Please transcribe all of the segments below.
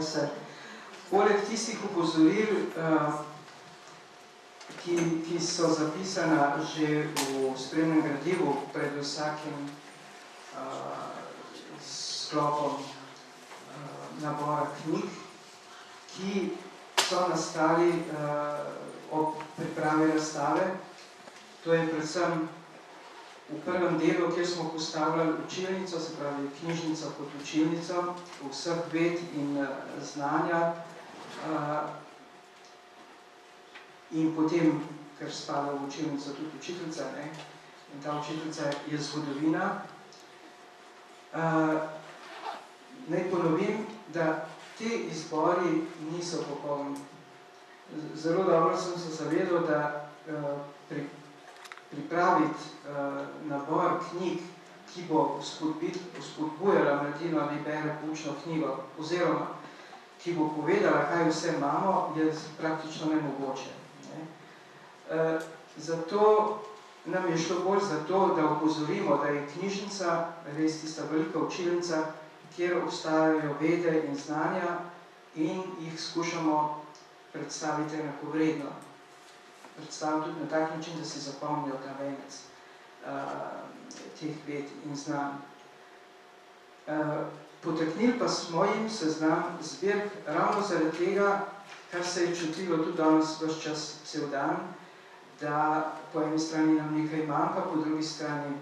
se poleg tistih opozoril, ki so zapisana že v spremnem gradivu pred vsakim sklopom nabora knjig, ki so nastali ob pripravi razstave. To je predvsem v prvem delu, kjer smo postavljali učilnico, se pravi knjižnico kot učilnico vseh ved in znanja, in potem, ker spada v učilnico tudi učiteljica, in ta učiteljica je zgodovina. Naj ponovim, da te izbori niso popolni. Zelo dobro sem se zavedal, da pripraviti nabor knjig, ki bo spodbujala mladino, ali bere poučno knjigo, oziroma ki bo povedala, kaj vse imamo, je praktično nemogoče. Zato nam je šlo bolj za to, da opozorimo, da je knjižnica res tista velika učilnica, kjer obstajajo vede in znanja in jih skušamo predstaviti enakovredno. Predstaviti tudi na tak način, da se zapomnijo ta venec teh ved in znanj. Potaknili pa smo jim seznam zbirk ravno zaradi tega, kar se je čutilo tudi danes ves čas cel dan, da po eni strani nam nekaj manjka, po drugi strani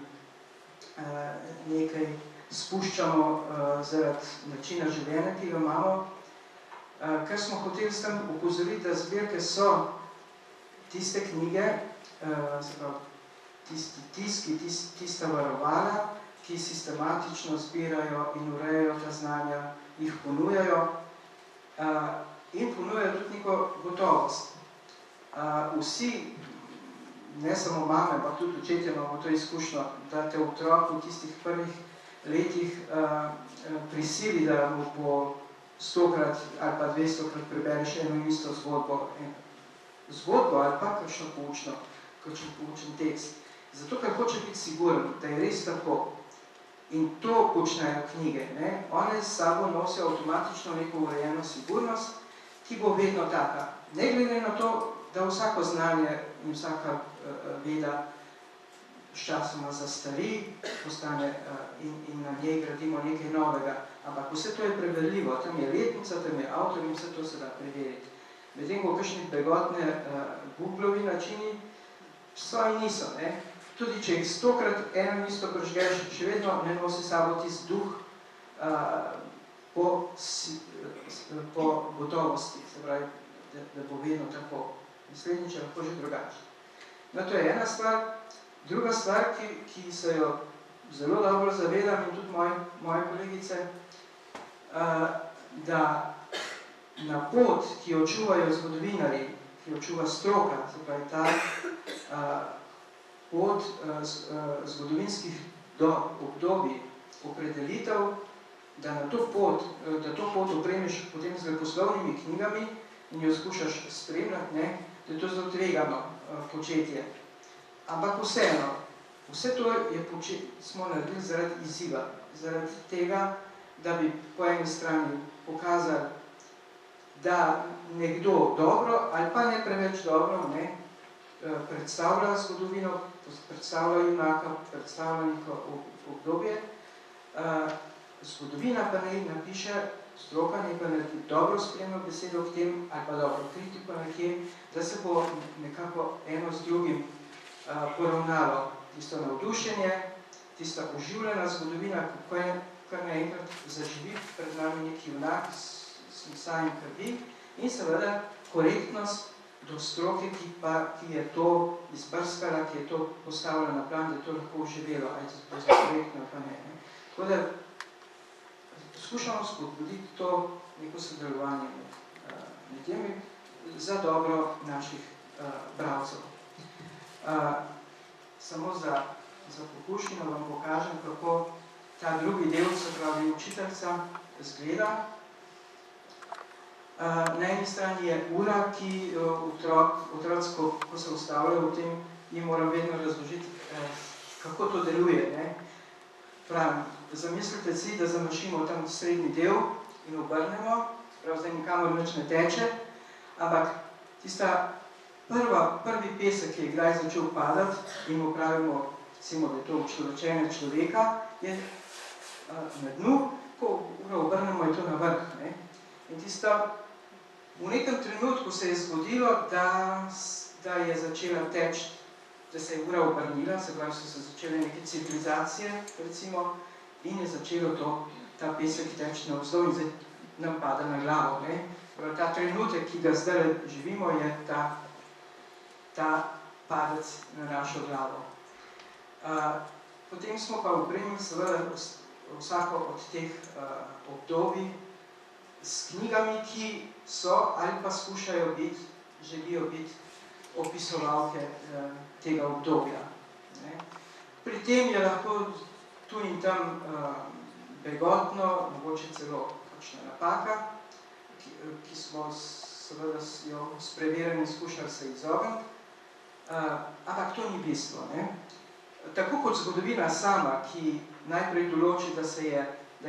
nekaj spuščamo zaradi načina življenja, ki ga imamo. Kar smo hoteli s tem upozoriti, da zbirke so tiste knjige, se pravi, tisti tiski, tista varovala, ki sistematično zbirajo in urejajo ta znanja, jih ponujajo in ponujajo tudi neko gotovost. Vsi, ne samo mame, pa tudi očetje imamo to izkušnjo, da te otrok v tistih prvih letih prisili, da mu po 100-krat ali pa 200-krat prebereš eno in isto zgodbo. Zgodbo ali pa kakšno poučen tekst. Zato, ker hoče biti siguren, da je res tako. In to počnejo knjige. One s sabo nosijo avtomatično neko urejeno sigurnost, ki bo vedno taka. Ne glede na to, da vsako znanje in vsaka veda sčasoma zastari, postane in na njej gradimo nekaj novega. Ampak vse to je preverljivo. Tam je letnica, tam je avtor in vse to se da preveriti. Medtem, ko kakšni begotne Googlovi načini so in niso. Tudi če jih 100-krat eno in isto prežgeš, še vedno ne nosi sabo tist duh po gotovosti, se pravi, da bo vedno tako. Naslednjič je lahko že drugače. No, to je ena stvar. Druga stvar, ki se jo zelo dobro zavedam in tudi moje kolegice, da na pot, ki jo čuvajo zgodovinarji, ki jo čuva stroka, se pravi ta pot zgodovinskih obdobij, opredelitev, da to pot opremiš potem z leposlovnimi knjigami in jo skušaš spremljati, da je to zelo tvegano početje. Ampak vseeno, vse to smo naredili zaradi izziva, zaradi tega, da bi po eni strani pokazali, da nekdo dobro ali pa ne preveč dobro predstavlja zgodovino, predstavlja junaka, predstavlja neko obdobje. Zgodovina pa naj napiše, stroka naj pa naredi dobro spremno besedo k tem, ali pa dobro kritiko nekje, da se bo nekako eno z drugim poravnalo. Tisto navdušenje, tista oživljena zgodovina, kako je kar naenkrat zaživi pred nami neki junak s mesa in krvi, in seveda korektnost do stroke, ki je to izbrskala, ki je to postavila na plan, da je to lahko oživelo, ali to za korektno, pa ne. Tako da skušamo spodbuditi to neko sodelovanje med temi za dobro naših bralcev. Samo za pokušnjo vam pokažem, kako ta drugi del, se pravi učiteljica, zgleda. Na eni strani je ura, ki otroci, ko se ustavljajo v tem, jim moram vedno razložiti, kako to deluje. Pravim, zamislite si, da zamašimo tam srednji del in obrnemo prav zdaj nikamor nič ne teče, ampak tista prvi pesek, ki je kdaj začel padati in mu pravimo, recimo, da je to učlovečenje človeka, je na dnu, ko uro obrnemo, je to na vrh. Ne? In tista, v nekem trenutku se je zgodilo, da je začela teči, da se je ura obrnila, se pravi, so se začele neke civilizacije, recimo, in je začelo ta pesek teči navzdol in zdaj nam pada na glavo. Ne? Ta trenutek, ki ga zdaj živimo, je ta padec na našo glavo. Potem smo pa opremili seveda vsako od teh obdobij s knjigami, ki so ali pa skušajo biti, želijo biti opisovalke tega obdobja. Ne? Pri tem je lahko tu in tam begotno, mogoče celo kakšna napaka, ki smo seveda jo s preverjanjem skušali se izogniti, ampak to ni bistvo. Ne? Tako kot zgodovina sama, ki najprej določi, da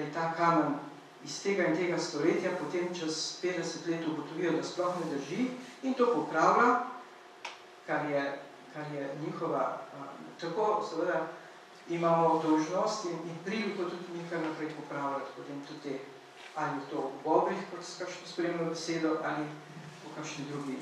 je ta kamen iz tega in tega stoletja, potem čez 50 let ugotovijo, da sploh ne drži in to popravlja, kar je njihova, tako seveda imamo dolžnost in priliko tudi mi kar naprej popravljati, potem tudi ali to v bobrih, kot s kakšno spremno besedo, ali v kakšni drugi